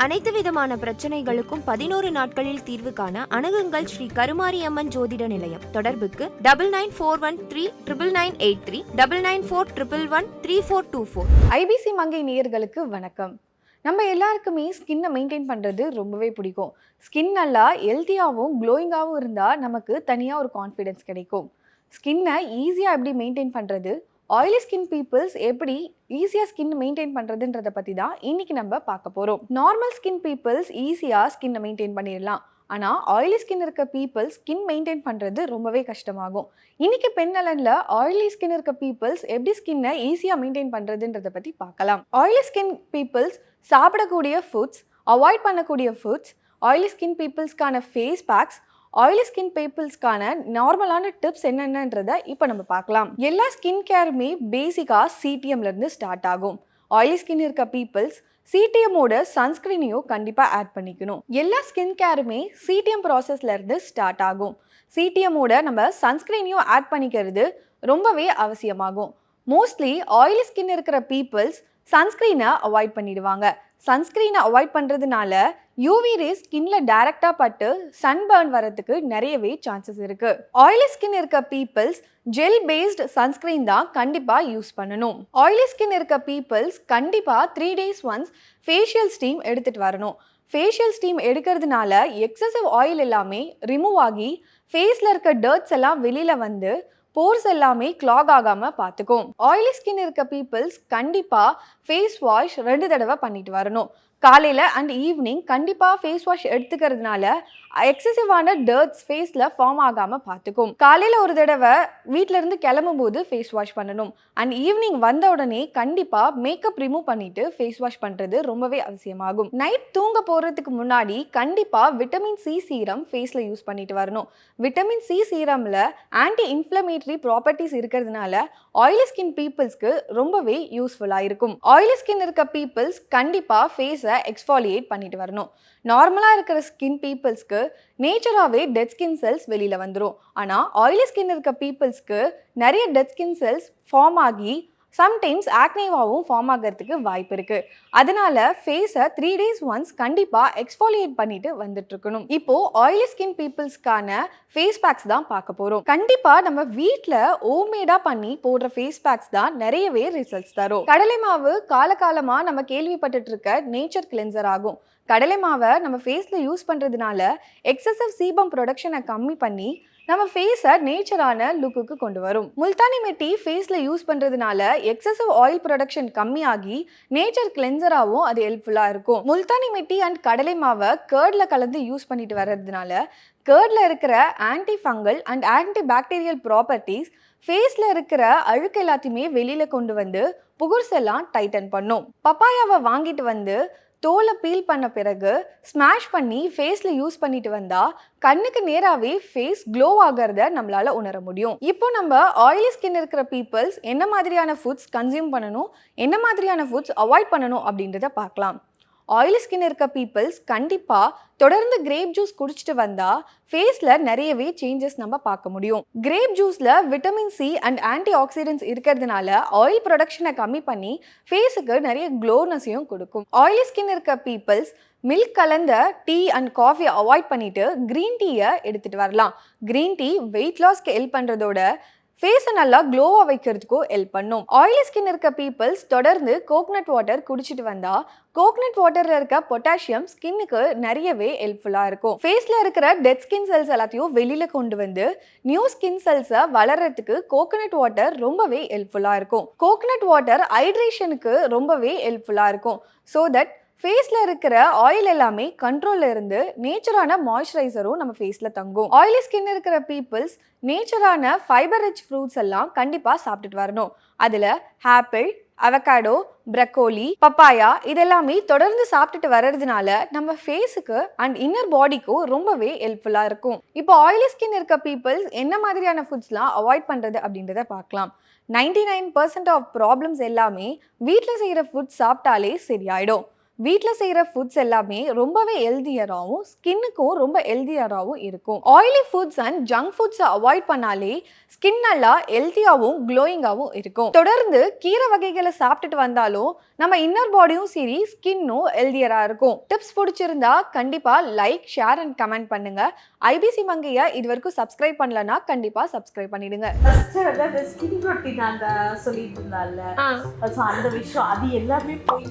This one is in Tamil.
அனைத்து விதமான பிரச்சனைகளுக்கும் 11 நாட்களில் தீர்வு காண அணுகுங்கள் ஸ்ரீ கருமாரி அம்மன் ஜோதிட நிலையம். தொடர்புக்கு 9941399839 9941113424. ஐபிசி மங்கை நேயர்களுக்கு வணக்கம். நம்ம எல்லாருக்குமே ஸ்கின்னை மெயின்டைன் பண்ணுறது ரொம்பவே பிடிக்கும். ஸ்கின் நல்லா ஹெல்த்தியாகவும் க்ளோயிங்காகவும் இருந்தால் நமக்கு தனியாக ஒரு கான்ஃபிடென்ஸ் கிடைக்கும். ஸ்கின்னை ஈஸியாக எப்படி மெயின்டைன் பண்ணுறது, ஆயிலி ஸ்கின் பீப்புள்ஸ் எப்படி ஈஸியாக ஸ்கின் மெயின்டைன் பண்ணுறதுன்றதை பற்றி தான் இன்றைக்கி நம்ம பார்க்க போகிறோம். நார்மல் ஸ்கின் பீப்புள்ஸ் ஈஸியாக ஸ்கின்னை மெயின்டைன் பண்ணிடலாம். ஆனால் ஆயிலி ஸ்கின் இருக்க பீப்புள்ஸ் ஸ்கின் மெயின்டைன் பண்ணுறது ரொம்பவே கஷ்டமாகும். இன்றைக்கி பெண்ணலனில் ஆயிலி ஸ்கின் இருக்க பீப்புள்ஸ் எப்படி ஸ்கின்னை ஈஸியாக மெயின்டைன் பண்ணுறதுன்றதை பற்றி பார்க்கலாம். ஆயிலி ஸ்கின் பீப்புள்ஸ் சாப்பிடக்கூடிய ஃபுட்ஸ், அவாய்ட் பண்ணக்கூடிய ஃபுட்ஸ், ஆயிலி ஸ்கின் பீப்புள்ஸ்க்கான ஃபேஸ் பேக்ஸ், ஆயிலி ஸ்கின் பீப்புள்ஸ்க்கான நார்மலான டிப்ஸ் என்னென்னன்றதை இப்போ நம்ம பார்க்கலாம். எல்லா ஸ்கின் கேருமே பேசிக்காக சிடிஎம்லேருந்து ஸ்டார்ட் ஆகும். ஆயிலி ஸ்கின் இருக்க பீப்புள்ஸ் சிடிஎம்மோட சன்ஸ்கிரீனையும் கண்டிப்பாக ஆட் பண்ணிக்கணும். எல்லா ஸ்கின் கேருமே சிடிஎம் ப்ராசஸ்லேருந்து ஸ்டார்ட் ஆகும். சிடிஎம்மோட நம்ம சன்ஸ்கிரீனையும் ஆட் பண்ணிக்கிறது ரொம்பவே அவசியமாகும். மோஸ்ட்லி ஆயிலி ஸ்கின் இருக்கிற பீப்புள்ஸ் சன்ஸ்கிரீனை அவாய்ட் பண்ணிடுவாங்க. சன்ஸ்கிரீனை அவாய்ட் பண்ணுறதுனால யூவி ரேஸ் ஸ்கின்ல டைரக்டாக பட்டு சன்பர்ன் வரதுக்கு நிறையவே சான்சஸ் இருக்குது. ஆயிலி ஸ்கின் இருக்க பீப்புள்ஸ் ஜெல் பேஸ்டு சன்ஸ்கிரீன் தான் கண்டிப்பாக யூஸ் பண்ணணும். ஆயிலி ஸ்கின் இருக்க பீப்புள்ஸ் கண்டிப்பாக 3 days ஒன்ஸ் ஃபேஷியல் ஸ்டீம் எடுத்துகிட்டு வரணும். ஃபேஷியல் ஸ்டீம் எடுக்கிறதுனால எக்ஸசிவ் ஆயில் எல்லாமே ரிமூவ் ஆகி ஃபேஸில் இருக்க டர்ட்ஸ் எல்லாம் வெளியில் வந்து போர்ஸ் எல்லாமே கிளாக் ஆகாமல் பார்த்துக்கும். ஆயிலி ஸ்கின் இருக்க பீப்புள்ஸ் கண்டிப்பாக ஃபேஸ் வாஷ் 2 தடவை பண்ணிட்டு வரணும். காலையில் அண்ட் ஈவினிங் கண்டிப்பாக ஃபேஸ் வாஷ் எடுத்துக்கிறதுனால எக்ஸசிவான டர்ட்ஸ் ஃபேஸில் ஃபார்ம் ஆகாமல் பார்த்துக்கும். காலையில் ஒரு தடவை வீட்டிலேருந்து கிளம்பும் போது ஃபேஸ் வாஷ் பண்ணணும். அண்ட் ஈவினிங் வந்த உடனே கண்டிப்பாக மேக்கப் ரிமூவ் பண்ணிவிட்டு ஃபேஸ் வாஷ் பண்ணுறது ரொம்பவே அவசியமாகும். நைட் தூங்க போகிறதுக்கு முன்னாடி கண்டிப்பாக விட்டமின் சி சீரம் ஃபேஸில் யூஸ் பண்ணிட்டு வரணும். விட்டமின் சி சீரமில் ஆன்டி இன்ஃப்ளமேட்டரி ப்ராப்பர்ட்டிஸ் இருக்கிறதுனால ஆயிலி ஸ்கின் பீப்புள்ஸ்க்கு ரொம்பவே யூஸ்ஃபுல்லாக இருக்கும். ஆயிலி ஸ்கின் இருக்க பீப்புள்ஸ் கண்டிப்பாக ஃபேஸை எக்ஸ்ஃபாலியேட் பண்ணிட்டு வரணும். நார்மலாக இருக்கிற ஸ்கின் பீப்புள்ஸ்க்கு நேச்சராகவே டெட் ஸ்கின் செல்ஸ் வெளியில் வந்துடும். ஆனால் ஆயிலி ஸ்கின் இருக்க பீப்புள்ஸ்க்கு நிறைய டெட் ஸ்கின் செல்ஸ் ஃபார்ம் ஆகி சம்டைம்ஸ் ஆக்னேவாகவும் ஃபார்ம் ஆகிறதுக்கு வாய்ப்பு இருக்குது. அதனால ஃபேஸை 3 days ஒன்ஸ் கண்டிப்பாக எக்ஸ்ஃபாலியேட் பண்ணிட்டு வந்துட்டு இருக்கணும். இப்போது ஆயிலி ஸ்கின் பீப்புள்ஸ்க்கான ஃபேஸ் பேக்ஸ் தான் பார்க்க போகிறோம். கண்டிப்பாக நம்ம வீட்டில் ஹோம்மேடாக பண்ணி போடுற ஃபேஸ் பேக்ஸ் தான் நிறையவே ரிசல்ட்ஸ் தரும். கடலை மாவு காலகாலமாக நம்ம கேள்விப்பட்டுட்டு இருக்க நேச்சர் கிளென்சர் ஆகும். கடலை மாவை நம்ம ஃபேஸில் யூஸ் பண்ணுறதுனால எக்ஸசிவ் சீபம் ப்ரொடக்ஷனை கம்மி பண்ணி நம்ம ஃபேஸை நேச்சரான லுக்குக்கு கொண்டு வரும். முல்தானி மெட்டி ஃபேஸில் யூஸ் பண்ணுறதுனால எக்ஸசிவ் ஆயில் ப்ரொடக்ஷன் கம்மியாகி நேச்சர் கிளென்சராகவும் அது ஹெல்ப்ஃபுல்லாக இருக்கும். முல்தானி மெட்டி அண்ட் கடலை மாவை கேர்டில் கலந்து யூஸ் பண்ணிட்டு வர்றதுனால கேர்டில் இருக்கிற anti fungal and anti bacterial properties ஃபேஸில் இருக்கிற அழுக்கு எல்லாத்தையுமே வெளியில் கொண்டு வந்து புகுர்ஸ் எல்லாம் டைட்டன் பண்ணும். பப்பாயாவை வாங்கிட்டு வந்து தோலை பீல் பண்ண பிறகு ஸ்மாஷ் பண்ணி ஃபேஸில் யூஸ் பண்ணிட்டு வந்தால் கண்ணுக்கு நேராகவே ஃபேஸ் க்ளோ ஆகிறத நம்மளால் உணர முடியும். இப்போ நம்ம ஆயிலி ஸ்கின் இருக்கிற பீப்புள்ஸ் என்ன மாதிரியான ஃபுட்ஸ் கன்சியூம் பண்ணணும், என்ன மாதிரியான ஃபுட்ஸ் அவாய்ட் பண்ணணும் அப்படின்றத பார்க்கலாம். ஆயிலி ஸ்கின் இருக்க பீப்புள்ஸ் கண்டிப்பாக தொடர்ந்து கிரேப் ஜூஸ் குடிச்சிட்டு வந்தால் ஃபேஸில் நிறையவே சேஞ்சஸ் நம்ம பார்க்க முடியும். கிரேப் ஜூஸில் vitamin C and anti oxidants இருக்கிறதுனால ஆயில் ப்ரொடக்ஷனை கம்மி பண்ணி ஃபேஸுக்கு நிறைய க்ளோனஸையும் கொடுக்கும். ஆயிலி ஸ்கின் இருக்க பீப்புள்ஸ் மில்க் கலந்த டீ அண்ட் காஃபி அவாய்ட் பண்ணிவிட்டு க்ரீன் டீயை எடுத்துகிட்டு வரலாம். க்ரீன் டீ வெயிட் லாஸ்க்கு ஹெல்ப் பண்ணுறதோட ஃபேஸை நல்லா க்ளோவாக வைக்கிறதுக்கும் ஹெல்ப் பண்ணும். ஆயிலி ஸ்கின் இருக்க பீப்புள்ஸ் தொடர்ந்து கோகனட் வாட்டர் குடிச்சிட்டு வந்தால் கோகனட் வாட்டரில் இருக்க பொட்டாசியம் ஸ்கின்னுக்கு நிறையவே ஹெல்ப்ஃபுல்லாக இருக்கும். ஃபேஸில் இருக்கிற டெட் ஸ்கின் செல்ஸ் எல்லாத்தையும் வெளியில் கொண்டு வந்து நியூ ஸ்கின் செல்ஸை வளர்கிறதுக்கு கோகனட் வாட்டர் ரொம்பவே ஹெல்ப்ஃபுல்லாக இருக்கும். கோகனட் வாட்டர் ஹைட்ரேஷனுக்கு ரொம்பவே ஹெல்ப்ஃபுல்லாக இருக்கும். ஸோ தட் ஃபேஸில் இருக்கிற ஆயில் எல்லாமே கண்ட்ரோலில் இருந்து நேச்சரான மாய்ஸ்சரைசரும் நம்ம ஃபேஸில் தங்கும். ஆயிலி ஸ்கின் இருக்கிற பீப்புள்ஸ் நேச்சரான ஃபைபர் ரிச் ஃப்ரூட்ஸ் எல்லாம் கண்டிப்பாக சாப்பிட்டுட்டு வரணும். அதில் ஆப்பிள், அவகாடோ, ப்ரக்கோலி, பப்பாயா இதெல்லாமே தொடர்ந்து சாப்பிட்டுட்டு வர்றதுனால நம்ம ஃபேஸுக்கு அண்ட் இன்னர் பாடிக்கும் ரொம்பவே ஹெல்ப்ஃபுல்லாக இருக்கும். இப்போ ஆயிலி ஸ்கின் இருக்க பீப்புள்ஸ் என்ன மாதிரியான ஃபுட்ஸ்லாம் அவாய்ட் பண்ணுறது அப்படின்றத பார்க்கலாம். 99% ஆஃப் ப்ராப்ளம்ஸ் எல்லாமே வீட்டில் செய்கிற ஃபுட் சாப்பிட்டாலே சரியாயிடும். வீட்டில் செய்கிற ஃபுட்ஸ் எல்லாமே ரொம்பவே ஹெல்தியராகவும் ஸ்கின்னுக்கும் ரொம்ப ஹெல்தியராகவும் இருக்கும். ஆயிலி ஃபுட்ஸ் அண்ட் ஜங்க் ஃபுட்ஸை அவாய்ட் பண்ணாலே ஸ்கின் நல்லா ஹெல்த்தியாகவும் க்ளோயிங்காகவும் இருக்கும். தொடர்ந்து கீரை வகைகளை சாப்பிட்டுட்டு வந்தாலும் நம்ம இன்னர் பாடியும் சரி ஸ்கின்னும் ஹெல்தியராக இருக்கும். டிப்ஸ் பிடிச்சிருந்தா கண்டிப்பாக லைக், ஷேர் அண்ட் கமெண்ட் பண்ணுங்க. ஐபிசி மங்கையை இது வரைக்கும் சப்ஸ்கிரைப் பண்ணலன்னா கண்டிப்பாக சப்ஸ்கிரைப் பண்ணிடுங்க. ஸ்கின் ரொட்டீன் அந்த சொல்லிட்டு இருந்தால அந்த விஷயம் அது எல்லாமே போய்